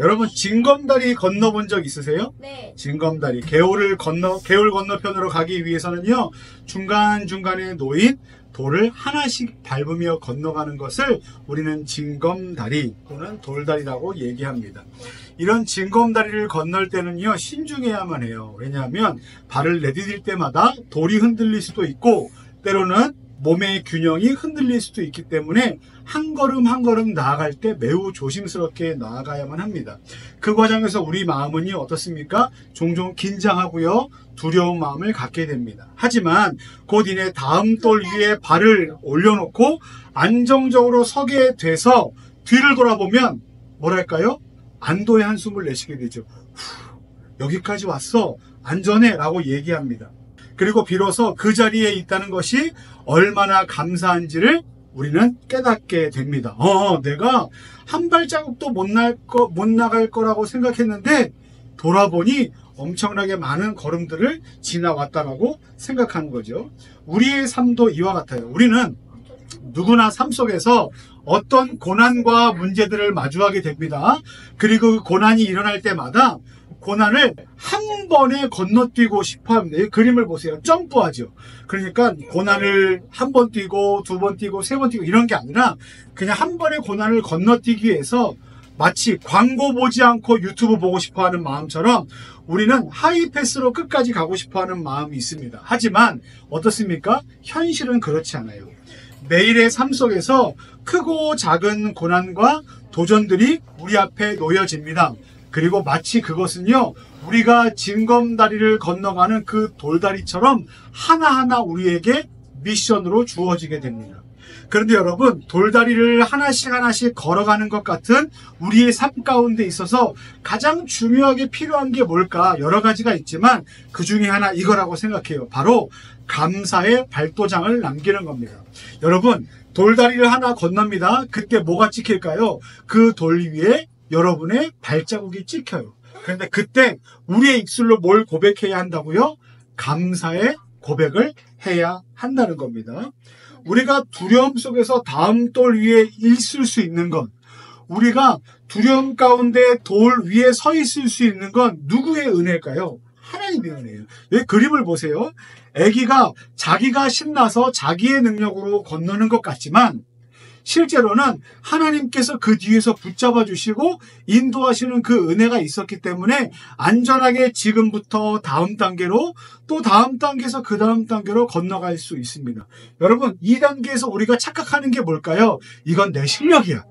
여러분 징검다리 건너본 적 있으세요? 네. 징검다리 개울 건너편으로 가기 위해서는요, 중간중간에 놓인 돌을 하나씩 밟으며 건너가는 것을 우리는 징검다리 또는 돌다리라고 얘기합니다. 이런 징검다리를 건널 때는요, 신중해야만 해요. 왜냐하면 발을 내디딜 때마다 돌이 흔들릴 수도 있고 때로는 몸의 균형이 흔들릴 수도 있기 때문에 한 걸음 한 걸음 나아갈 때 매우 조심스럽게 나아가야만 합니다. 그 과정에서 우리 마음은요, 어떻습니까? 종종 긴장하고요, 두려운 마음을 갖게 됩니다. 하지만 곧 이내 다음 돌 위에 발을 올려놓고 안정적으로 서게 돼서 뒤를 돌아보면 뭐랄까요? 안도의 한숨을 내쉬게 되죠. 여기까지 왔어, 안전해 라고 얘기합니다. 그리고 비로소 그 자리에 있다는 것이 얼마나 감사한지를 우리는 깨닫게 됩니다. 내가 한 발자국도 못 나갈 거라고 생각했는데 돌아보니 엄청나게 많은 걸음들을 지나왔다라고 생각하는 거죠. 우리의 삶도 이와 같아요. 우리는 누구나 삶 속에서 어떤 고난과 문제들을 마주하게 됩니다. 그리고 그 고난이 일어날 때마다 고난을 한 번에 건너뛰고 싶어 합니다. 이 그림을 보세요. 점프하죠. 그러니까 고난을 한 번 뛰고 두 번 뛰고 세 번 뛰고 이런 게 아니라 그냥 한 번에 고난을 건너뛰기 위해서 마치 광고 보지 않고 유튜브 보고 싶어 하는 마음처럼 우리는 하이패스로 끝까지 가고 싶어 하는 마음이 있습니다. 하지만 어떻습니까? 현실은 그렇지 않아요. 매일의 삶 속에서 크고 작은 고난과 도전들이 우리 앞에 놓여집니다. 그리고 마치 그것은요, 우리가 징검다리를 건너가는 그 돌다리처럼 하나하나 우리에게 미션으로 주어지게 됩니다. 그런데 여러분, 돌다리를 하나씩 걸어가는 것 같은 우리의 삶 가운데 있어서 가장 중요하게 필요한 게 뭘까? 여러 가지가 있지만 그 중에 하나 이거라고 생각해요. 바로 감사의 발도장을 남기는 겁니다. 여러분, 돌다리를 하나 건넙니다. 그때 뭐가 찍힐까요? 그 돌 위에 여러분의 발자국이 찍혀요. 그런데 그때 우리의 입술로 뭘 고백해야 한다고요? 감사의 고백을 해야 한다는 겁니다. 우리가 두려움 속에서 다음 돌 위에 있을 수 있는 건, 우리가 두려움 가운데 돌 위에 서 있을 수 있는 건 누구의 은혜일까요? 하나님의 은혜예요. 여기 그림을 보세요. 아기가 자기가 신나서 자기의 능력으로 건너는 것 같지만 실제로는 하나님께서 그 뒤에서 붙잡아 주시고 인도하시는 그 은혜가 있었기 때문에 안전하게 지금부터 다음 단계로, 또 다음 단계에서 그 다음 단계로 건너갈 수 있습니다. 여러분, 이 단계에서 우리가 착각하는 게 뭘까요? 이건 내 실력이야,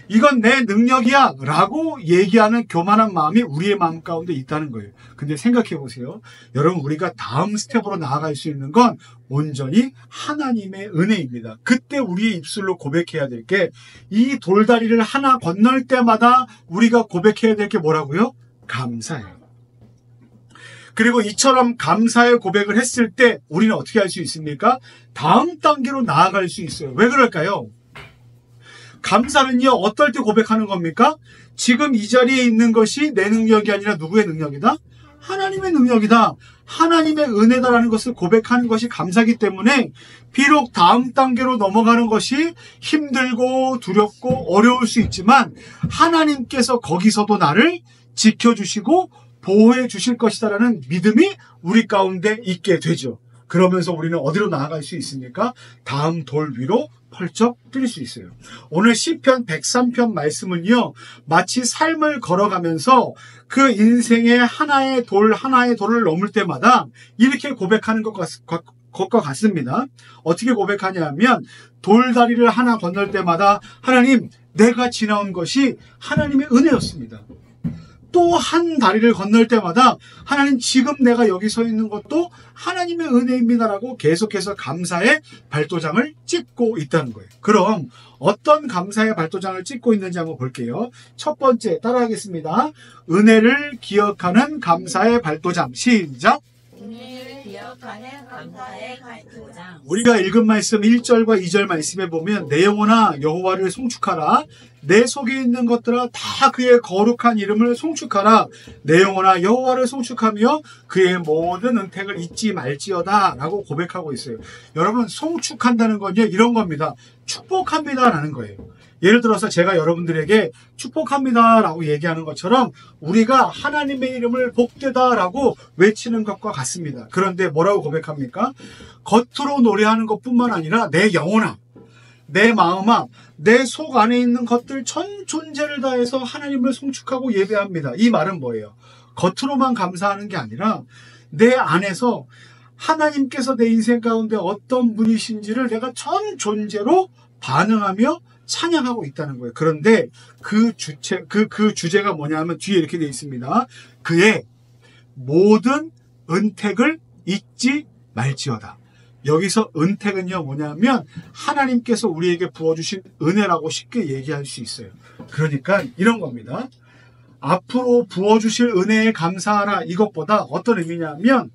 이건 내 능력이야 라고 얘기하는 교만한 마음이 우리의 마음 가운데 있다는 거예요. 근데 생각해 보세요. 여러분, 우리가 다음 스텝으로 나아갈 수 있는 건 온전히 하나님의 은혜입니다. 그때 우리의 입술로 고백해야 될 게, 이 돌다리를 하나 건널 때마다 우리가 고백해야 될 게 뭐라고요? 감사해요. 그리고 이처럼 감사의 고백을 했을 때 우리는 어떻게 할 수 있습니까? 다음 단계로 나아갈 수 있어요. 왜 그럴까요? 감사는요, 어떨 때 고백하는 겁니까? 지금 이 자리에 있는 것이 내 능력이 아니라 누구의 능력이다? 하나님의 능력이다. 하나님의 은혜다라는 것을 고백하는 것이 감사이기 때문에 비록 다음 단계로 넘어가는 것이 힘들고 두렵고 어려울 수 있지만 하나님께서 거기서도 나를 지켜주시고 보호해 주실 것이다라는 믿음이 우리 가운데 있게 되죠. 그러면서 우리는 어디로 나아갈 수 있습니까? 다음 돌 위로 펄쩍 뛸 수 있어요. 오늘 시편 103편 말씀은요, 마치 삶을 걸어가면서 그 인생의 하나의 돌을 넘을 때마다 이렇게 고백하는 것과 같습니다. 어떻게 고백하냐 하면, 돌다리를 하나 건널 때마다 하나님, 내가 지나온 것이 하나님의 은혜였습니다. 또 한 다리를 건널 때마다 하나님, 지금 내가 여기 서 있는 것도 하나님의 은혜입니다라고 계속해서 감사의 발도장을 찍고 있다는 거예요. 그럼 어떤 감사의 발도장을 찍고 있는지 한번 볼게요. 첫 번째, 따라하겠습니다. 은혜를 기억하는 감사의 발도장. 시작! 은혜를 기억하는 감사의 발도장. 우리가 읽은 말씀 1절과 2절 말씀에 보면, 내 영혼아 여호와를 송축하라, 내 속에 있는 것들아 다 그의 거룩한 이름을 송축하라. 내 영혼아 여호와를 송축하며 그의 모든 은택을 잊지 말지어다 라고 고백하고 있어요. 여러분, 송축한다는 건요, 이런 겁니다. 축복합니다 라는 거예요. 예를 들어서 제가 여러분들에게 축복합니다 라고 얘기하는 것처럼 우리가 하나님의 이름을 복되다 라고 외치는 것과 같습니다. 그런데 뭐라고 고백합니까? 겉으로 노래하는 것뿐만 아니라 내 영혼아, 내 마음아, 내 속 안에 있는 것들 전 존재를 다해서 하나님을 송축하고 예배합니다. 이 말은 뭐예요? 겉으로만 감사하는 게 아니라 내 안에서 하나님께서 내 인생 가운데 어떤 분이신지를 내가 전 존재로 반응하며 찬양하고 있다는 거예요. 그런데 그 주제가 뭐냐면 뒤에 이렇게 되어 있습니다. 그의 모든 은택을 잊지 말지어다. 여기서 은택은요, 뭐냐면 하나님께서 우리에게 부어주신 은혜라고 쉽게 얘기할 수 있어요. 그러니까 이런 겁니다. 앞으로 부어주실 은혜에 감사하라, 이것보다 어떤 의미냐면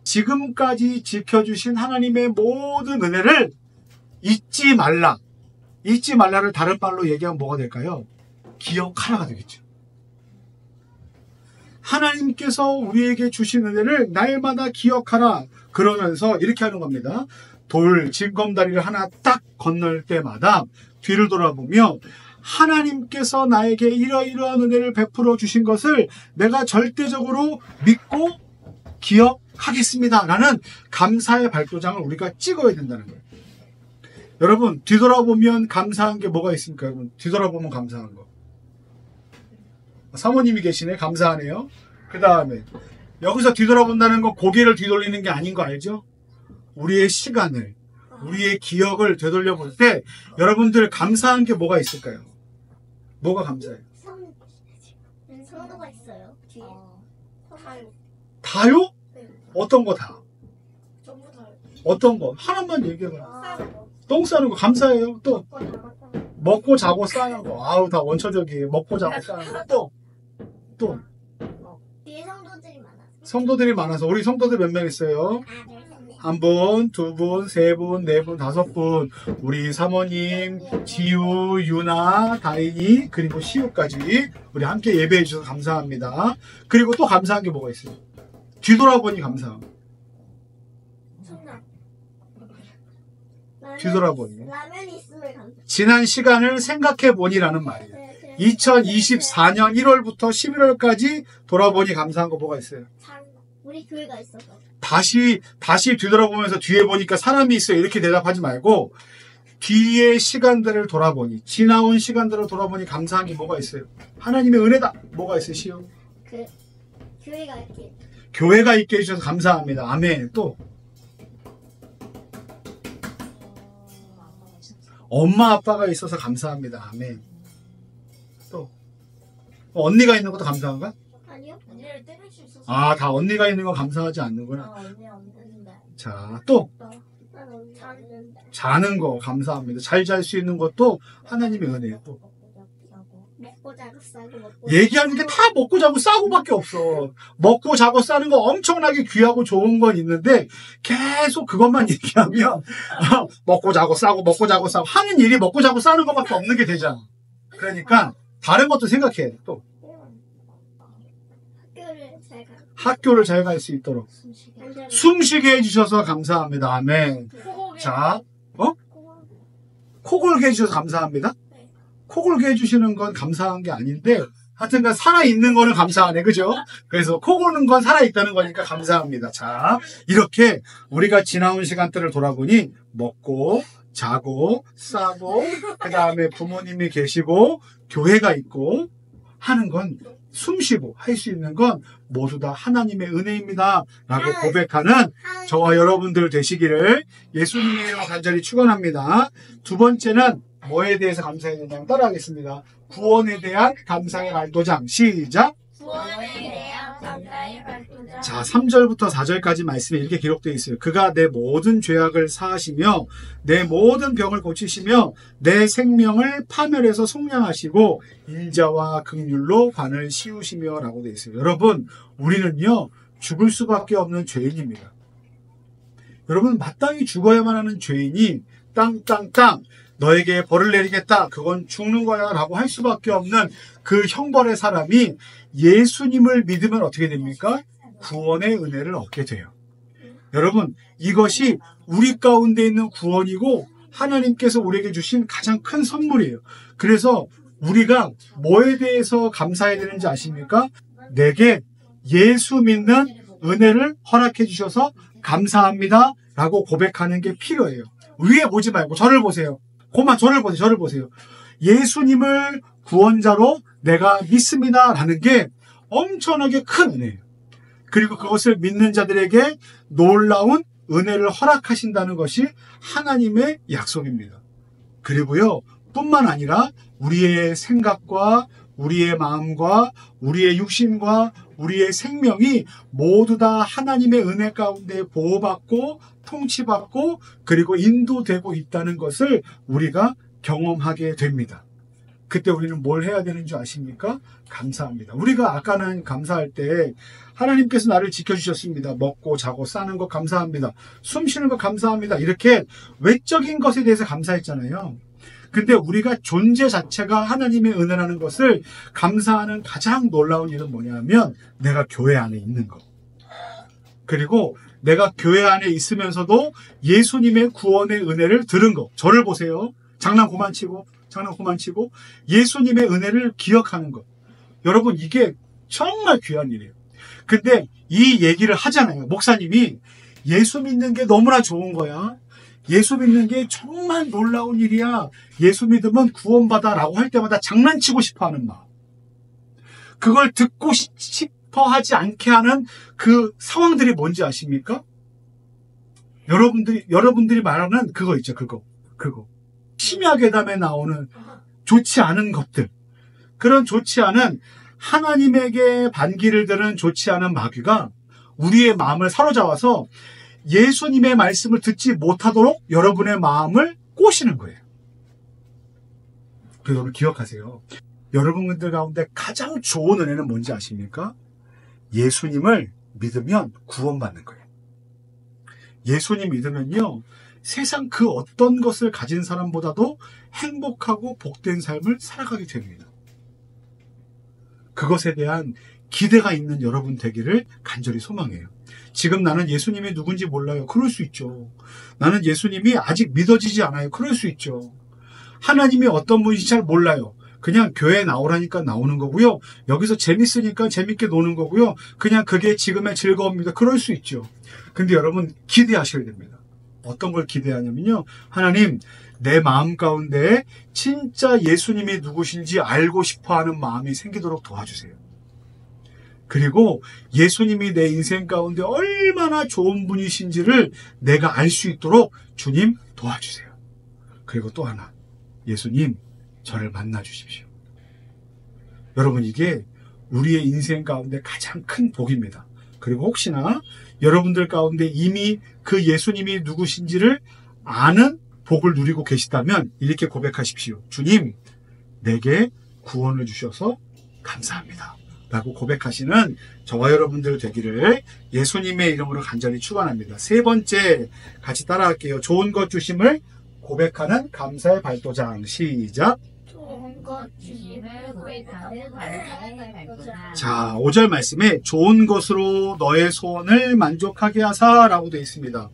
지금까지 지켜주신 하나님의 모든 은혜를 잊지 말라. 잊지 말라를 다른 말로 얘기하면 뭐가 될까요? 기억하라가 되겠죠. 하나님께서 우리에게 주신 은혜를 날마다 기억하라. 그러면서 이렇게 하는 겁니다. 돌, 징검다리를 하나 딱 건널 때마다 뒤를 돌아보며 하나님께서 나에게 이러이러한 은혜를 베풀어 주신 것을 내가 절대적으로 믿고 기억하겠습니다 라는 감사의 발도장을 우리가 찍어야 된다는 거예요. 여러분, 뒤돌아보면 감사한 게 뭐가 있습니까? 여러분, 뒤돌아보면 감사한 거. 사모님이 계시네. 감사하네요. 그 다음에 여기서 뒤돌아본다는 건 고개를 뒤돌리는 게 아닌 거 알죠? 우리의 시간을, 우리의 기억을 되돌려 볼 때 여러분들 감사한 게 뭐가 있을까요? 뭐가 감사해요? 성도가 있어요. 뒤에. 다요. 다요? 네. 어떤 거 다? 전부 다요. 어떤 거? 하나만 얘기해봐요. 싸는 거. 똥 싸는 거 감사해요. 또 그거 다 맞다. 먹고 자고 싸는 거. 아우, 다 원초적이에요. 먹고 자고 싸는 거. 또 뒤에 성도들이 많아서. 성도들이 많아서. 우리 성도들 몇 명 있어요? 한 분, 두 분, 세 분, 네 분, 다섯 분. 우리 사모님, 지우, 유나, 다인이, 그리고 시우까지 우리 함께 예배해 주셔서 감사합니다. 그리고 또 감사한 게 뭐가 있어요? 뒤돌아보니 감사함. 성남. 뒤돌아보니. 라면이 있음을 감사. 지난 시간을 생각해 보니라는 말이에요. 네, 2024년 1월부터 11월까지 돌아보니 감사한 거 뭐가 있어요? 우리 교회가 있어서. 다시 뒤돌아보면서 뒤에 보니까 사람이 있어요. 이렇게 대답하지 말고 뒤의 시간들을 돌아보니, 지나온 시간들을 돌아보니 감사한 게 뭐가 있어요? 하나님의 은혜다. 뭐가 있으시요? 교회가 이렇게. 교회가 있게 해주셔서 감사합니다. 아멘. 또 엄마 아빠가 있어서 감사합니다. 아멘. 또 언니가 있는 것도 감사한가? 아니요? 언니를 때릴 수 있어서. 아, 다 언니가 있는 거 감사하지 않는구나. 언니 없는데. 자, 또 난 언니 자는데. 자는 거 감사합니다. 잘 잘 수 있는 것도 하나님의 은혜예요. 또 먹고 자고 싸고 먹고. 얘기하는 게 다 먹고 자고 싸고밖에 없어. 먹고 자고 싸는 거 엄청나게 귀하고 좋은 건 있는데 계속 그것만 얘기하면 먹고 자고 싸고 먹고 자고 싸고 하는 일이 먹고 자고 싸는 것밖에 없는 게 되잖아. 그러니까 다른 것도 생각해야 돼. 또 학교를 잘 가. 학교를 잘 갈 수 있도록 안전하게. 숨쉬게 해주셔서 감사합니다. 아멘. 코골이. 자, 코 골게 해주셔서 감사합니다. 네. 코 골게 해주시는 건 감사한 게 아닌데 하여튼간 살아있는 거는 감사하네. 그죠? 그래서 코 고는 건 살아있다는 거니까 감사합니다. 자, 이렇게 우리가 지나온 시간들을 돌아보니 먹고 자고 싸고 그 다음에 부모님이 계시고 교회가 있고 하는 건 숨쉬고 할 수 있는 건 모두 다 하나님의 은혜입니다 라고 고백하는 저와 여러분들 되시기를 예수님의 이름으로 간절히 축원합니다. 두 번째는 뭐에 대해서 감사해야 되냐면 따라하겠습니다. 구원에 대한 감사의 발도장. 시작. 구원에 대한 감사의 발도장. 자, 3절부터 4절까지 말씀에 이렇게 기록되어 있어요. 그가 내 모든 죄악을 사하시며 내 모든 병을 고치시며 내 생명을 파멸해서 속량하시고 인자와 긍휼로 관을 씌우시며 라고 되어 있어요. 여러분, 우리는요 죽을 수밖에 없는 죄인입니다. 여러분, 마땅히 죽어야만 하는 죄인이 땅땅땅 너에게 벌을 내리겠다. 그건 죽는 거야 라고 할 수밖에 없는 그 형벌의 사람이 예수님을 믿으면 어떻게 됩니까? 구원의 은혜를 얻게 돼요. 여러분, 이것이 우리 가운데 있는 구원이고 하나님께서 우리에게 주신 가장 큰 선물이에요. 그래서 우리가 뭐에 대해서 감사해야 되는지 아십니까? 내게 예수 믿는 은혜를 허락해 주셔서 감사합니다 라고 고백하는 게 필요해요. 위에 보지 말고 저를 보세요. 저를 보세요. 예수님을 구원자로 내가 믿습니다 라는 게 엄청나게 큰 은혜예요. 그리고 그것을 믿는 자들에게 놀라운 은혜를 허락하신다는 것이 하나님의 약속입니다. 그리고요, 뿐만 아니라 우리의 생각과 우리의 마음과 우리의 육신과 우리의 생명이 모두 다 하나님의 은혜 가운데 보호받고 통치받고 그리고 인도되고 있다는 것을 우리가 경험하게 됩니다. 그때 우리는 뭘 해야 되는 줄 아십니까? 감사합니다. 우리가 아까는 감사할 때 하나님께서 나를 지켜주셨습니다. 먹고 자고 싸는 것 감사합니다. 숨 쉬는 것 감사합니다. 이렇게 외적인 것에 대해서 감사했잖아요. 근데 우리가 존재 자체가 하나님의 은혜라는 것을 감사하는 가장 놀라운 일은 뭐냐면 내가 교회 안에 있는 것. 그리고 내가 교회 안에 있으면서도 예수님의 구원의 은혜를 들은 것. 저를 보세요. 장난 그만 치고 예수님의 은혜를 기억하는 것. 여러분, 이게 정말 귀한 일이에요. 근데 이 얘기를 하잖아요. 목사님이 예수 믿는 게 너무나 좋은 거야. 예수 믿는 게 정말 놀라운 일이야. 예수 믿으면 구원받아 라고 할 때마다 장난치고 싶어 하는 마음. 그걸 듣고 싶어 하지 않게 하는 그 상황들이 뭔지 아십니까? 여러분들이 말하는 그거 있죠. 그거. 심야괴담에 나오는 좋지 않은 것들. 그런 좋지 않은 하나님에게 반기를 드는 좋지 않은 마귀가 우리의 마음을 사로잡아서 예수님의 말씀을 듣지 못하도록 여러분의 마음을 꼬시는 거예요. 그래서 여러분 기억하세요. 여러분들 가운데 가장 좋은 은혜는 뭔지 아십니까? 예수님을 믿으면 구원받는 거예요. 예수님 믿으면요, 세상 그 어떤 것을 가진 사람보다도 행복하고 복된 삶을 살아가게 됩니다. 그것에 대한 기대가 있는 여러분 되기를 간절히 소망해요. 지금 나는 예수님이 누군지 몰라요. 그럴 수 있죠. 나는 예수님이 아직 믿어지지 않아요. 그럴 수 있죠. 하나님이 어떤 분인지 잘 몰라요. 그냥 교회에 나오라니까 나오는 거고요. 여기서 재밌으니까 재밌게 노는 거고요. 그냥 그게 지금의 즐거움입니다. 그럴 수 있죠. 근데 여러분 기대하셔야 됩니다. 어떤 걸 기대하냐면요. 하나님, 내 마음 가운데 진짜 예수님이 누구신지 알고 싶어하는 마음이 생기도록 도와주세요. 그리고 예수님이 내 인생 가운데 얼마나 좋은 분이신지를 내가 알 수 있도록 주님 도와주세요. 그리고 또 하나, 예수님, 저를 만나 주십시오. 여러분, 이게 우리의 인생 가운데 가장 큰 복입니다. 그리고 혹시나 여러분들 가운데 이미 그 예수님이 누구신지를 아는 복을 누리고 계시다면 이렇게 고백하십시오. 주님, 내게 구원을 주셔서 감사합니다. 라고 고백하시는 저와 여러분들 되기를 예수님의 이름으로 간절히 축원합니다. 세 번째 같이 따라할게요. 좋은 것 주심을 고백하는 감사의 발도장. 시작. 좋은 것 주심을 고백하는 감사의 발도장. 자, 5절 말씀에 좋은 것으로 너의 소원을 만족하게 하사 라고 되어 있습니다.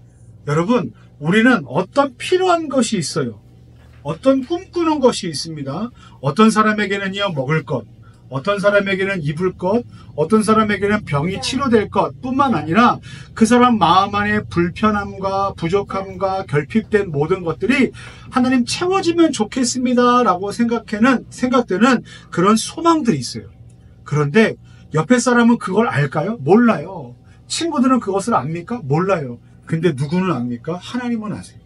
여러분, 우리는 어떤 필요한 것이 있어요. 어떤 꿈꾸는 것이 있습니다. 어떤 사람에게는요, 먹을 것, 어떤 사람에게는 입을 것, 어떤 사람에게는 병이 치료될 것 뿐만 아니라 그 사람 마음 안에 불편함과 부족함과 결핍된 모든 것들이 하나님 채워지면 좋겠습니다 라고 생각되는 그런 소망들이 있어요. 그런데 옆에 사람은 그걸 알까요? 몰라요. 친구들은 그것을 압니까? 몰라요. 근데 누구는 압니까? 하나님은 아세요.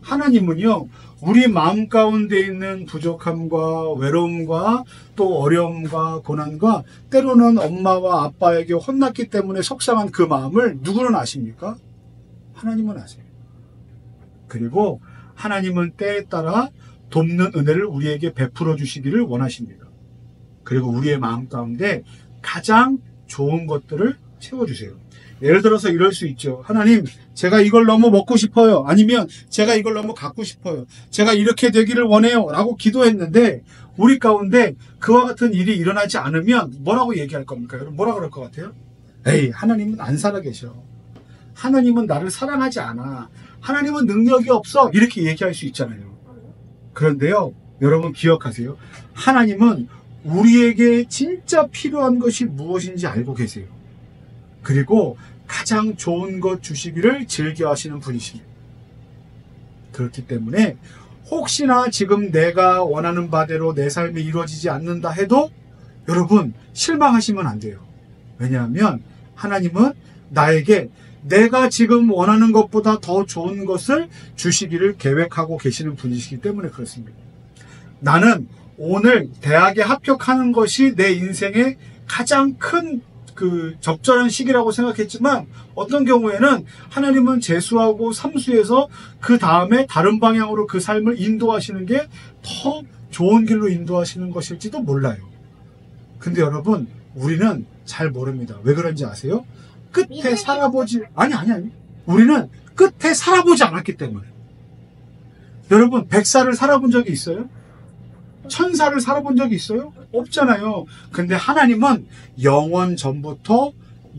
하나님은요, 우리 마음 가운데 있는 부족함과 외로움과 또 어려움과 고난과 때로는 엄마와 아빠에게 혼났기 때문에 속상한 그 마음을 누구는 아십니까? 하나님은 아세요. 그리고 하나님은 때에 따라 돕는 은혜를 우리에게 베풀어 주시기를 원하십니다. 그리고 우리의 마음 가운데 가장 좋은 것들을 채워주세요. 예를 들어서 이럴 수 있죠. 하나님, 제가 이걸 너무 먹고 싶어요. 아니면 제가 이걸 너무 갖고 싶어요. 제가 이렇게 되기를 원해요. 라고 기도했는데 우리 가운데 그와 같은 일이 일어나지 않으면 뭐라고 얘기할 겁니까? 여러분 뭐라 그럴 것 같아요? 에이, 하나님은 안 살아계셔. 하나님은 나를 사랑하지 않아. 하나님은 능력이 없어. 이렇게 얘기할 수 있잖아요. 그런데요, 여러분 기억하세요. 하나님은 우리에게 진짜 필요한 것이 무엇인지 알고 계세요. 그리고 가장 좋은 것 주시기를 즐겨하시는 분이십니다. 그렇기 때문에 혹시나 지금 내가 원하는 바대로 내 삶이 이루어지지 않는다 해도 여러분 실망하시면 안 돼요. 왜냐하면 하나님은 나에게 내가 지금 원하는 것보다 더 좋은 것을 주시기를 계획하고 계시는 분이시기 때문에 그렇습니다. 나는 오늘 대학에 합격하는 것이 내 인생의 가장 큰 적절한 시기라고 생각했지만 어떤 경우에는 하나님은 재수하고 삼수해서 그 다음에 다른 방향으로 그 삶을 인도하시는 게 더 좋은 길로 인도하시는 것일지도 몰라요. 근데 여러분 우리는 잘 모릅니다. 왜 그런지 아세요? 끝에 살아보지 아니 우리는 끝에 살아보지 않았기 때문에. 여러분 100살을 살아본 적이 있어요? 1000살을 살아본 적이 있어요? 없잖아요. 근데 하나님은 영원 전부터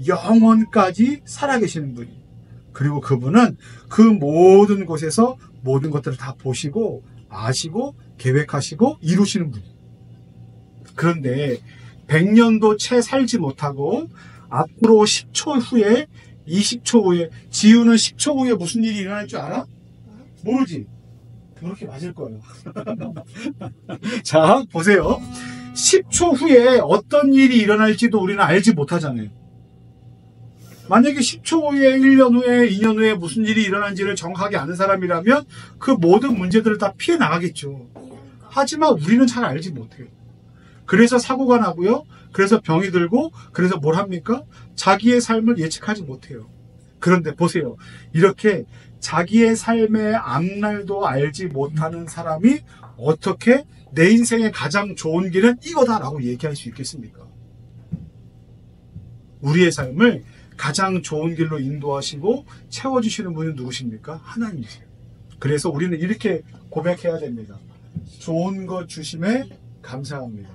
영원까지 살아계시는 분이에요. 그리고 그분은 그 모든 곳에서 모든 것들을 다 보시고 아시고 계획하시고 이루시는 분이에요. 그런데 100년도 채 살지 못하고 앞으로 10초 후에 20초 후에 지우는 10초 후에 무슨 일이 일어날 줄 알아? 모르지. 그렇게 맞을 거예요. 자, 보세요. 10초 후에 어떤 일이 일어날지도 우리는 알지 못하잖아요. 만약에 10초 후에, 1년 후에, 2년 후에 무슨 일이 일어난지를 정확하게 아는 사람이라면 그 모든 문제들을 다 피해 나가겠죠. 하지만 우리는 잘 알지 못해요. 그래서 사고가 나고요. 그래서 병이 들고, 그래서 뭘 합니까? 자기의 삶을 예측하지 못해요. 그런데 보세요. 이렇게 자기의 삶의 앞날도 알지 못하는 사람이 어떻게 내 인생의 가장 좋은 길은 이거다라고 얘기할 수 있겠습니까? 우리의 삶을 가장 좋은 길로 인도하시고 채워주시는 분은 누구십니까? 하나님이세요. 그래서 우리는 이렇게 고백해야 됩니다. 좋은 것 주심에 감사합니다.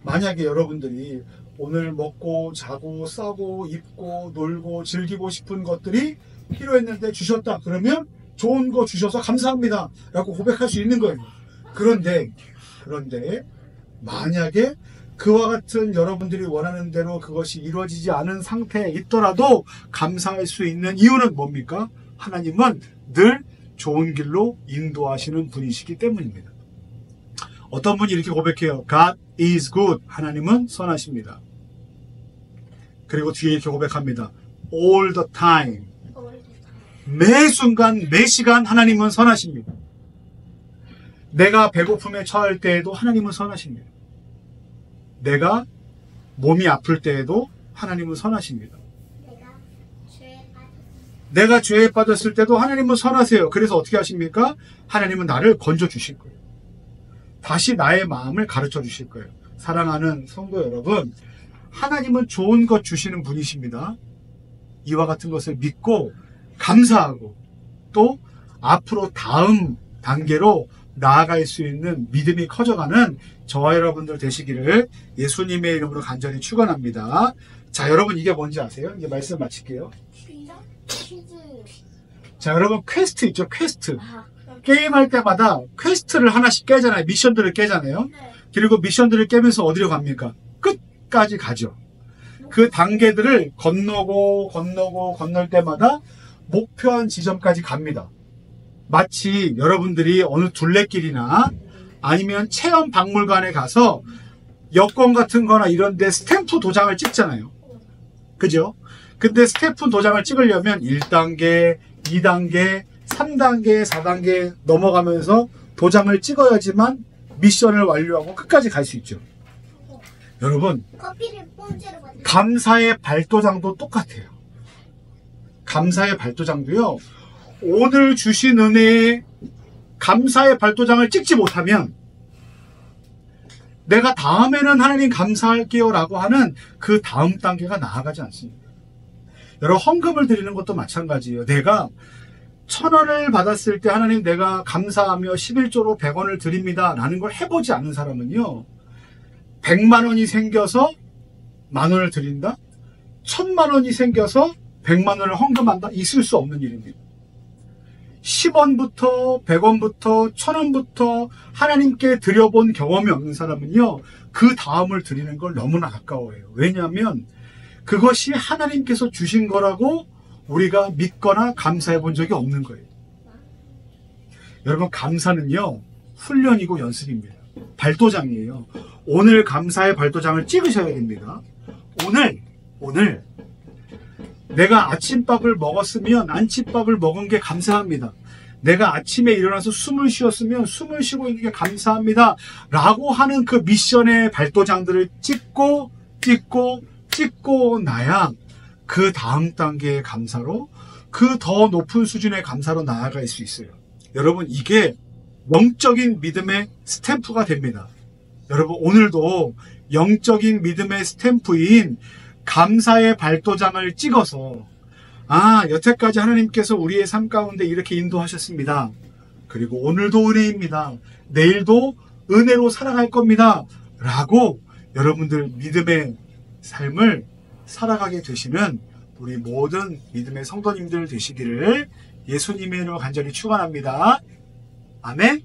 만약에 여러분들이 오늘 먹고 자고 싸고 입고 놀고 즐기고 싶은 것들이 필요했는데 주셨다. 그러면 좋은 거 주셔서 감사합니다 라고 고백할 수 있는 거예요. 그런데 만약에 그와 같은 여러분들이 원하는 대로 그것이 이루어지지 않은 상태에 있더라도 감사할 수 있는 이유는 뭡니까? 하나님은 늘 좋은 길로 인도하시는 분이시기 때문입니다. 어떤 분이 이렇게 고백해요. God is good. 하나님은 선하십니다. 그리고 뒤에 이렇게 고백합니다. All the time. 매 순간, 매 시간 하나님은 선하십니다. 내가 배고픔에 처할 때에도 하나님은 선하십니다. 내가 몸이 아플 때에도 하나님은 선하십니다. 내가 죄에 빠졌을 때도 하나님은 선하세요. 그래서 어떻게 하십니까? 하나님은 나를 건져주실 거예요. 다시 나의 마음을 가르쳐 주실 거예요. 사랑하는 성도 여러분, 하나님은 좋은 것 주시는 분이십니다. 이와 같은 것을 믿고 감사하고 또 앞으로 다음 단계로 나아갈 수 있는 믿음이 커져가는 저와 여러분들 되시기를 예수님의 이름으로 간절히 축원합니다. 자, 여러분 이게 뭔지 아세요? 이제 말씀 마칠게요. 자, 여러분 퀘스트 있죠? 퀘스트. 게임할 때마다 퀘스트를 하나씩 깨잖아요. 미션들을 깨잖아요. 그리고 미션들을 깨면서 어디로 갑니까? 끝까지 가죠. 그 단계들을 건널 때마다 목표한 지점까지 갑니다. 마치 여러분들이 어느 둘레길이나 아니면 체험 박물관에 가서 여권 같은 거나 이런 데 스탬프 도장을 찍잖아요. 그죠? 근데 스탬프 도장을 찍으려면 1단계, 2단계, 3단계, 4단계 넘어가면서 도장을 찍어야지만 미션을 완료하고 끝까지 갈 수 있죠. 여러분, 감사의 발도장도 똑같아요. 감사의 발도장도요, 오늘 주신 은혜에 감사의 발도장을 찍지 못하면 내가 다음에는 하나님 감사할게요 라고 하는 그 다음 단계가 나아가지 않습니다. 여러분 헌금을 드리는 것도 마찬가지예요. 내가 1,000원을 받았을 때 하나님 내가 감사하며 11조로 100원을 드립니다 라는 걸 해보지 않은 사람은요 100만 원이 생겨서 10,000원을 드린다? 1,000만 원이 생겨서 100만 원을 헌금한다? 있을 수 없는 일입니다. 10원부터 100원부터 1,000원부터 하나님께 드려본 경험이 없는 사람은요 그 다음을 드리는 걸 너무나 가까워해요. 왜냐하면 그것이 하나님께서 주신 거라고 우리가 믿거나 감사해 본 적이 없는 거예요. 여러분 감사는요 훈련이고 연습입니다. 발도장이에요. 오늘 감사의 발도장을 찍으셔야 됩니다. 오늘 내가 아침밥을 먹었으면 아침밥을 먹은 게 감사합니다. 내가 아침에 일어나서 숨을 쉬었으면 숨을 쉬고 있는 게 감사합니다 라고 하는 그 미션의 발도장들을 찍고 나야 그 다음 단계의 감사로 그 더 높은 수준의 감사로 나아갈 수 있어요. 여러분 이게 영적인 믿음의 스탬프가 됩니다. 여러분 오늘도 영적인 믿음의 스탬프인 감사의 발도장을 찍어서 여태까지 하나님께서 우리의 삶 가운데 이렇게 인도하셨습니다. 그리고 오늘도 은혜입니다. 내일도 은혜로 살아갈 겁니다. 라고 여러분들 믿음의 삶을 살아가게 되시는 우리 모든 믿음의 성도님들 되시기를 예수님의 이름으로 간절히 축원합니다. 아멘.